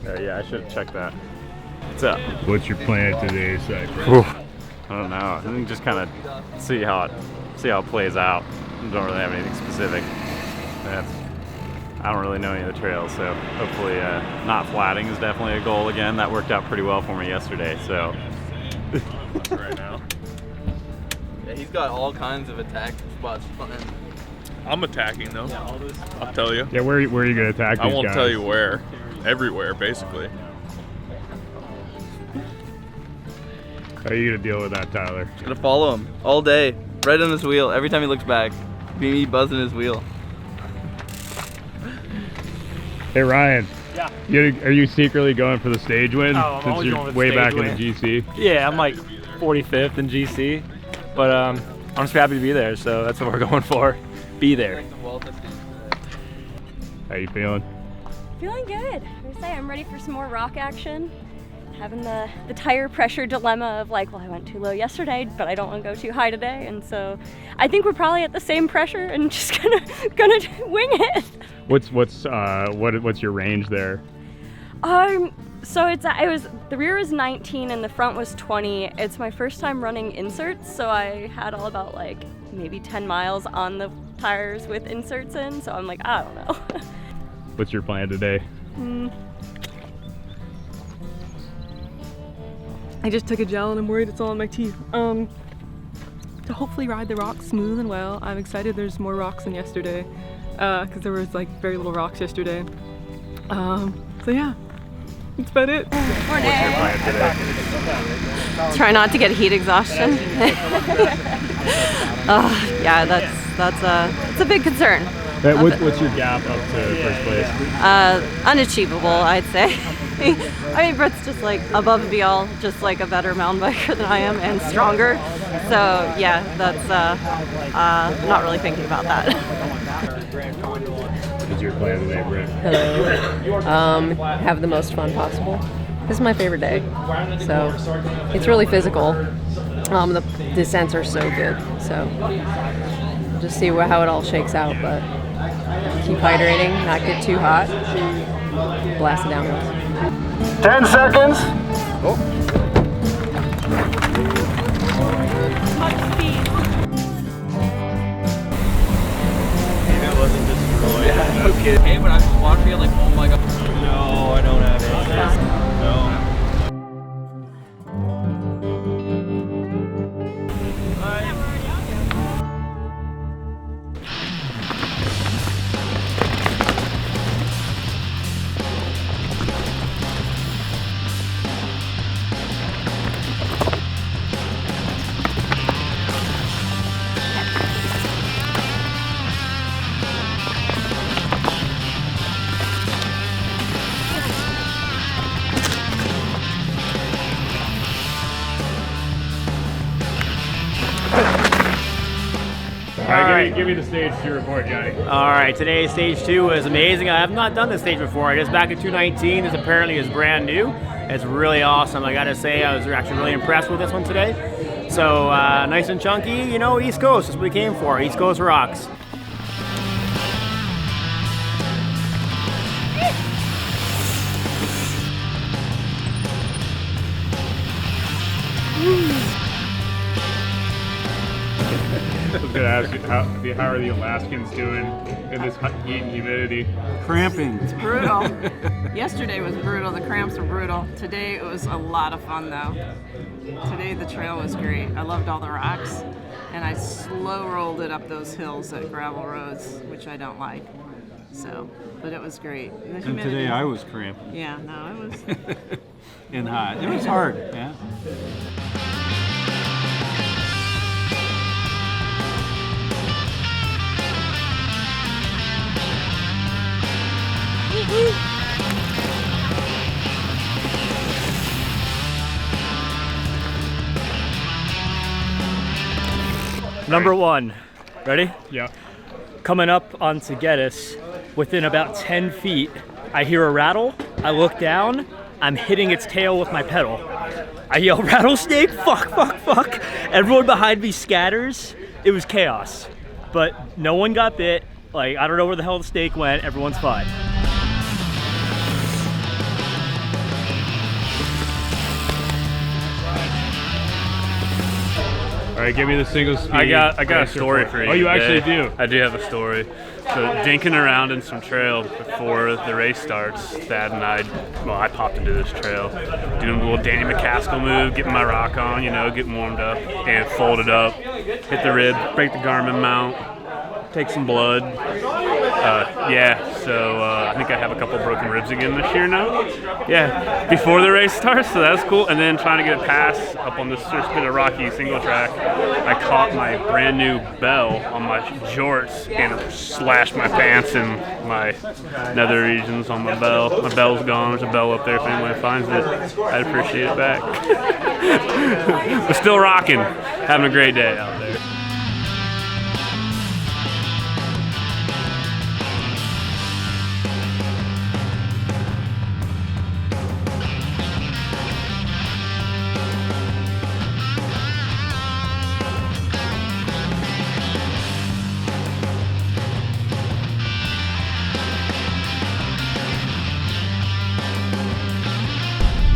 Yeah, I should have checked that. What's up? What's your plan today, Cypress? I don't know. I think just kind of see how it plays out. I don't really have anything specific. I don't really know any of the trails, so hopefully not flatting is definitely a goal again. That worked out pretty well for me yesterday, so. Right now. Yeah, he's got all kinds of attack spots planned. I'm attacking though. Yeah, I'll tell you. Yeah, where are you gonna attack these I won't guys? tell you where. Everywhere, basically. How are you gonna deal with that, Tyler? Gonna follow him all day, right on his wheel. Every time he looks back, be me buzzing his wheel. Hey Ryan. Yeah. Are you secretly going for the stage win? Oh, I'm since always you're going for the way stage back win. in the GC? Yeah, I'm like 45th in GC, but I'm just happy to be there, so that's what we're going for. Be there. How you feeling? Feeling good. I'm ready for some more rock action. Having the tire pressure dilemma of like, well, I went too low yesterday, but I don't want to go too high today, and so I think we're probably at the same pressure and just gonna wing it. What's your range there? So the rear was 19 and the front was 20. It's my first time running inserts, so I had all about like maybe 10 miles on the tires with inserts in. So I'm like, I don't know. What's your plan today? I just took a gel and I'm worried it's all in my teeth. To hopefully ride the rocks smooth and well. I'm excited there's more rocks than yesterday, because there was like very little rocks yesterday. So yeah, that's about it. What's your plan today? Try not to get heat exhaustion. Yeah, that's a big concern. What's your gap up to first place? Unachievable, I'd say. I mean, Britt's just like above and beyond, just like a better mountain biker than I am and stronger. So yeah, that's not really thinking about that. What's your plan today, Britt? Hello. Have the most fun possible. This is my favorite day, so it's really physical. The descents are so good, so just see how it all shakes out. But keep hydrating, not get too hot, blast it downhill. 10 seconds. Much speed. It wasn't destroyed. Yeah, no kidding. Hey, but I just walked here like, oh my god. No, I don't have it. No. All right, give me the stage 2 report, Johnny. All right, today's stage 2 was amazing. I have not done this stage before. I just back in 219. This apparently is brand new. It's really awesome. I gotta say, I was actually really impressed with this one today. So nice and chunky, you know, East Coast is what we came for. East Coast rocks. I was gonna ask you, how are the Alaskans doing in this heat and humidity? Cramping. It's brutal. Yesterday was brutal. The cramps were brutal. Today it was a lot of fun though. Today the trail was great. I loved all the rocks, and I slow rolled it up those hills at gravel roads, which I don't like. So, but it was great. The And humidity- today I was cramping. Yeah, no, it was. And hot. It was hard, yeah. Number 1, ready? Yeah. Coming up onto Geddes, within about 10 feet, I hear a rattle, I look down, I'm hitting its tail with my pedal. I yell, rattlesnake, fuck, fuck, fuck. Everyone behind me scatters. It was chaos, but no one got bit. Like, I don't know where the hell the snake went, everyone's fine. right, give me the single speed. I got a story for you. Oh, you actually today. do? I do have a story. So dinking around in some trail before the race starts, Thad and I popped into this trail, doing a little Danny McCaskill move, getting my rock on, you know, getting warmed up, and folded up, hit the rib, break the Garmin mount, take some blood. I think I have a couple broken ribs again this year now. Yeah, before the race starts, so that's cool. And then trying to get a pass up on this first bit of rocky single track, I caught my brand new bell on my jorts and slashed my pants and my nether regions on my bell. My bell's gone. There's a bell up there if anyone finds it. I'd appreciate it back. We're still rocking, having a great day out there.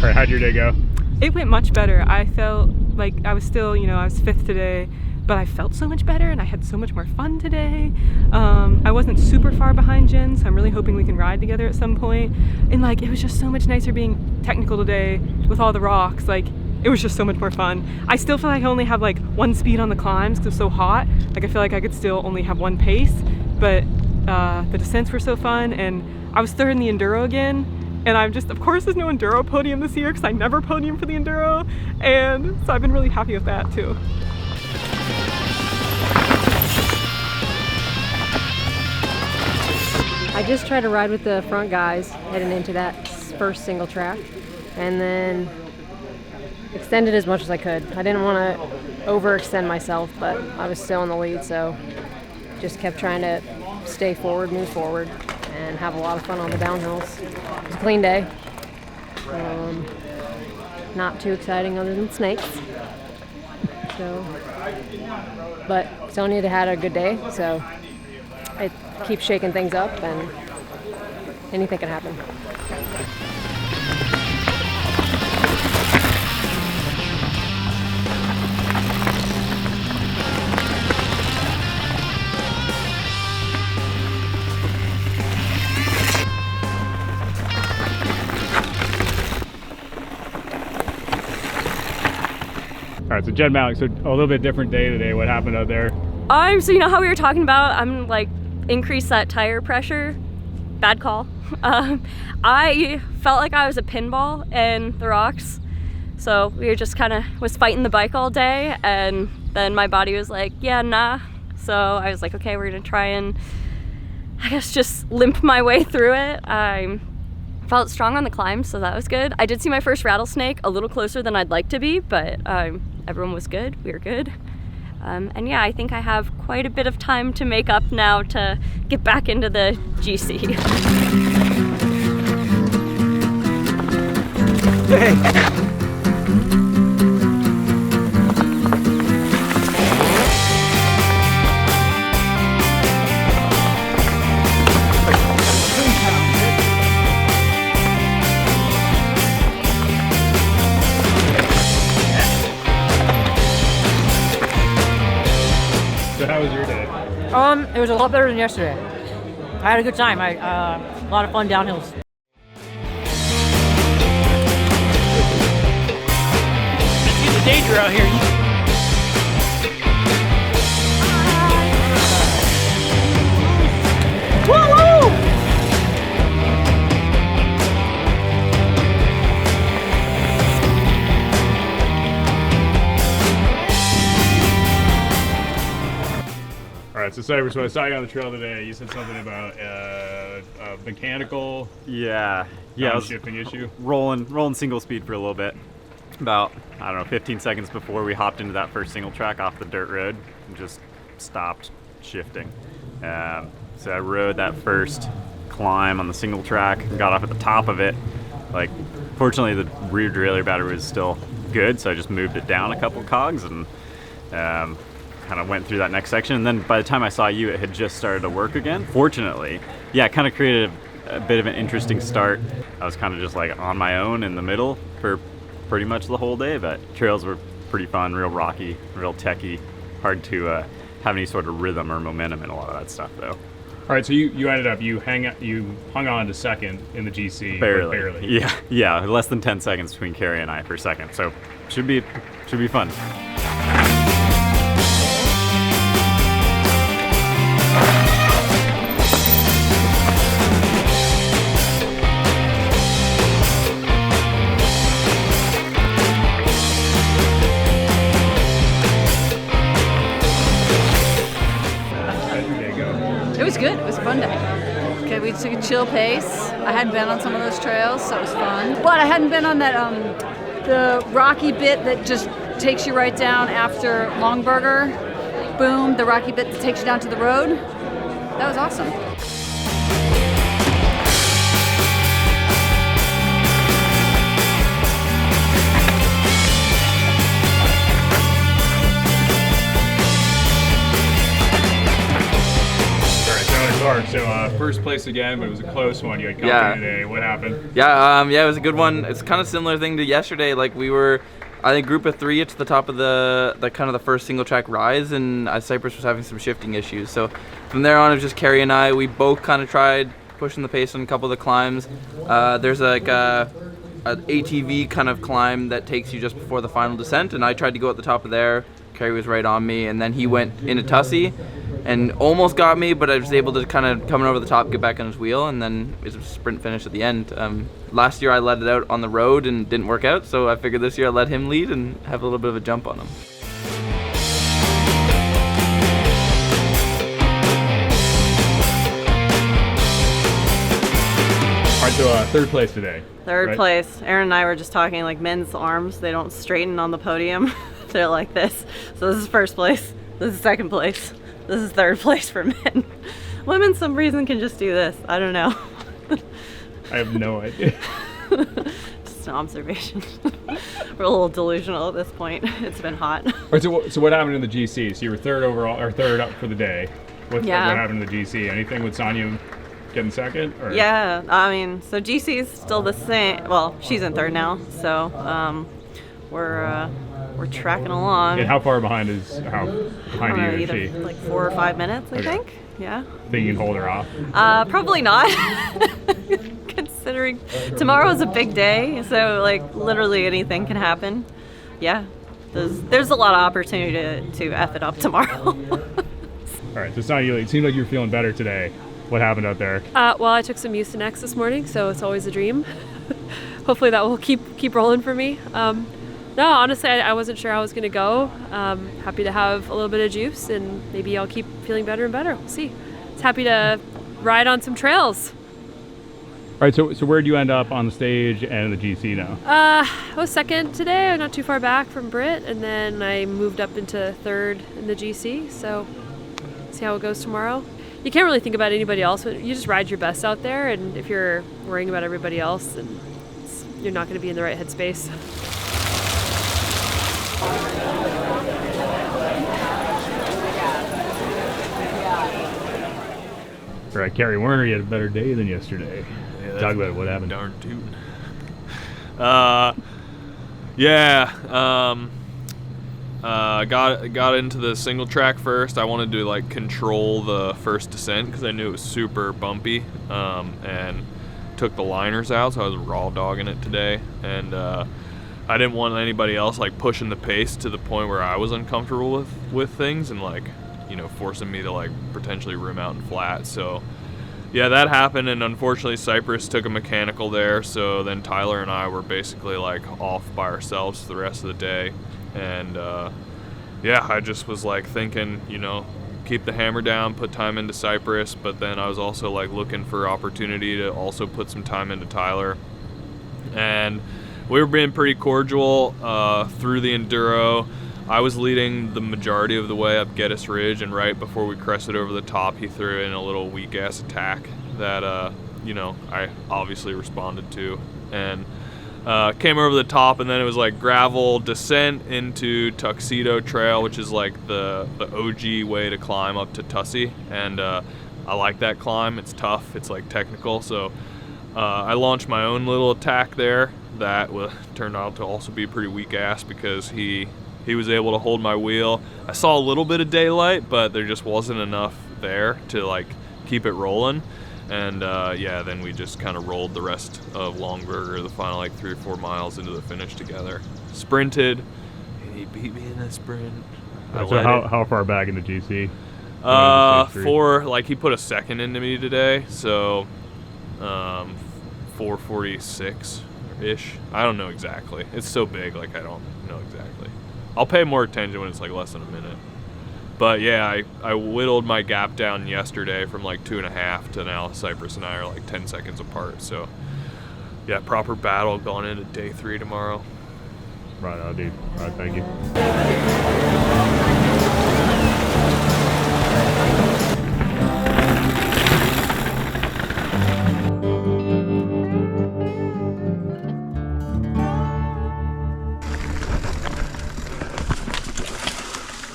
All right, how'd your day go? It went much better. I felt like I was still, I was 5th today, but I felt so much better and I had so much more fun today. I wasn't super far behind Jen, so I'm really hoping we can ride together at some point. And like, it was just so much nicer being technical today with all the rocks. Like, it was just so much more fun. I still feel like I only have like 1 speed on the climbs because it's so hot. Like, I feel like I could still only have 1 pace, but the descents were so fun, and I was 3rd in the Enduro again. And I'm just, of course there's no Enduro podium this year because I never podium for the Enduro. And so I've been really happy with that too. I just tried to ride with the front guys heading into that first single track, and then extended as much as I could. I didn't want to overextend myself, but I was still in the lead, so just kept trying to stay forward, move forward, and have a lot of fun on the downhills. It was a clean day. Not too exciting other than snakes. So, but Sonya had a good day, so I keep shaking things up, and anything can happen. All right, so Jen, Malik, so a little bit different day today. What happened out there? So you know how we were talking about, I'm like, increase that tire pressure? Bad call. I felt like I was a pinball in the rocks. So we were just kind of, was fighting the bike all day, and then my body was like, yeah, nah. So I was like, okay, we're gonna try and, I guess, just limp my way through it. I felt strong on the climb, so that was good. I did see my first rattlesnake a little closer than I'd like to be, but everyone was good, we were good. And yeah, I think I have quite a bit of time to make up now to get back into the GC. Hey. So how was your day? It was a lot better than yesterday. I had a good time. A lot of fun downhills. Let's get the danger out here. Woo-woo! All right, so Cypress, when I saw you on the trail today, you said something about a mechanical I was shifting issue. rolling single speed for a little bit. About, 15 seconds before we hopped into that first single track off the dirt road and just stopped shifting. So I rode that first climb on the single track and got off at the top of it. Like, fortunately the rear derailleur battery was still good, so I just moved it down a couple cogs and kind of went through that next section. And then by the time I saw you, it had just started to work again. Fortunately, it kind of created a bit of an interesting start. I was kind of just like on my own in the middle for pretty much the whole day, but trails were pretty fun, real rocky, real techy. Hard to have any sort of rhythm or momentum in a lot of that stuff, though. All right, so you ended up you hung on to second in the GC. Barely. Yeah, less than 10 seconds between Kerry and I for second. So should be fun. It was good. It was a fun day. Okay, we took a chill pace. I hadn't been on some of those trails, so it was fun. But I hadn't been on that the rocky bit that just takes you right down after Longburger. Boom, the rocky bit that takes you down to the road. That was awesome. So first place again, but it was a close one. You had company today. What happened? Yeah, it was a good one. It's kind of similar thing to yesterday. Like we were, I think, group of 3 to the top of the kind of the first single track rise, and Cypress was having some shifting issues. So from there on, it was just Kerry and I. We both kind of tried pushing the pace on a couple of the climbs. There's like an ATV kind of climb that takes you just before the final descent, and I tried to go at the top of there. Kerry was right on me, and then he went into Tussey and almost got me, but I was able to kind of come over the top, get back on his wheel, and then it was a sprint finish at the end. Last year I let it out on the road and didn't work out, so I figured this year I'd let him lead and have a little bit of a jump on him. All right, so third place today. Third place. Aaron and I were just talking like men's arms. They don't straighten on the podium. They're like this. So this is first place. This is second place. This is third place for men. Women, some reason, can just do this. I don't know. I have no idea. Just an observation. We're a little delusional at this point. It's been hot. All right, so what happened in the GC? So you were third overall, or third up for the day. What happened in the GC? Anything with Sonya getting second? Or? Yeah, I mean, so GC is still the same. Well, she's in third now, so we're tracking along. And how far behind is you is she? Like 4 or 5 minutes, I think. Yeah. Think you can hold her off? Probably not. Considering tomorrow's a big day, so like literally anything can happen. Yeah, there's a lot of opportunity to F it up tomorrow. All right, so Sonya, it seemed like you were feeling better today. What happened out there? Well, I took some Mucinex this morning, so it's always a dream. Hopefully that will keep rolling for me. No, honestly, I wasn't sure how I was going to go. Happy to have a little bit of juice, and maybe I'll keep feeling better and better. We'll see. Just happy to ride on some trails. All right, so where did you end up on the stage and the GC now? I was second today. I'm not too far back from Britt, and then I moved up into third in the GC. So see how it goes tomorrow. You can't really think about anybody else. You just ride your best out there, and if you're worrying about everybody else, then you're not going to be in the right headspace. All right, Kerry Werner, you had a better day than yesterday. Yeah, talk about what happened. Darn tootin'. Got into the single track first. I wanted to like control the first descent because I knew it was super bumpy, and took the liners out, so I was raw dogging it today, and I didn't want anybody else like pushing the pace to the point where I was uncomfortable with things and like, you know, forcing me to like potentially rim out in flat. So yeah, that happened, and unfortunately Cypress took a mechanical there, so then Tyler and I were basically like off by ourselves the rest of the day. And yeah, I just was like thinking, you know, keep the hammer down, put time into Cypress, but then I was also like looking for opportunity to also put some time into Tyler. And we were being pretty cordial through the enduro. I was leading the majority of the way up Geddes Ridge, and right before we crested over the top, he threw in a little weak ass attack that you know, I obviously responded to, and came over the top, and then it was like gravel descent into Tuxedo Trail, which is like the OG way to climb up to Tussey, and I like that climb. It's tough, it's like technical, so I launched my own little attack there that turned out to also be pretty weak ass because he he was able to hold my wheel. I saw a little bit of daylight, but there just wasn't enough there to like keep it rolling. And yeah, then we just kind of rolled the rest of Longburger, the final like 3 or 4 miles into the finish together. Sprinted, and he beat me in a sprint. So how far back in the GC? He put a second into me today, so 4:46-ish. I don't know exactly. It's so big, like I don't know exactly. I'll pay more attention when it's like less than a minute. But yeah, I whittled my gap down yesterday from like 2.5 to now Cypress and I are like 10 seconds apart. So yeah, proper battle going into day 3 tomorrow. Right on, dude. All right, thank you.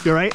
You all right?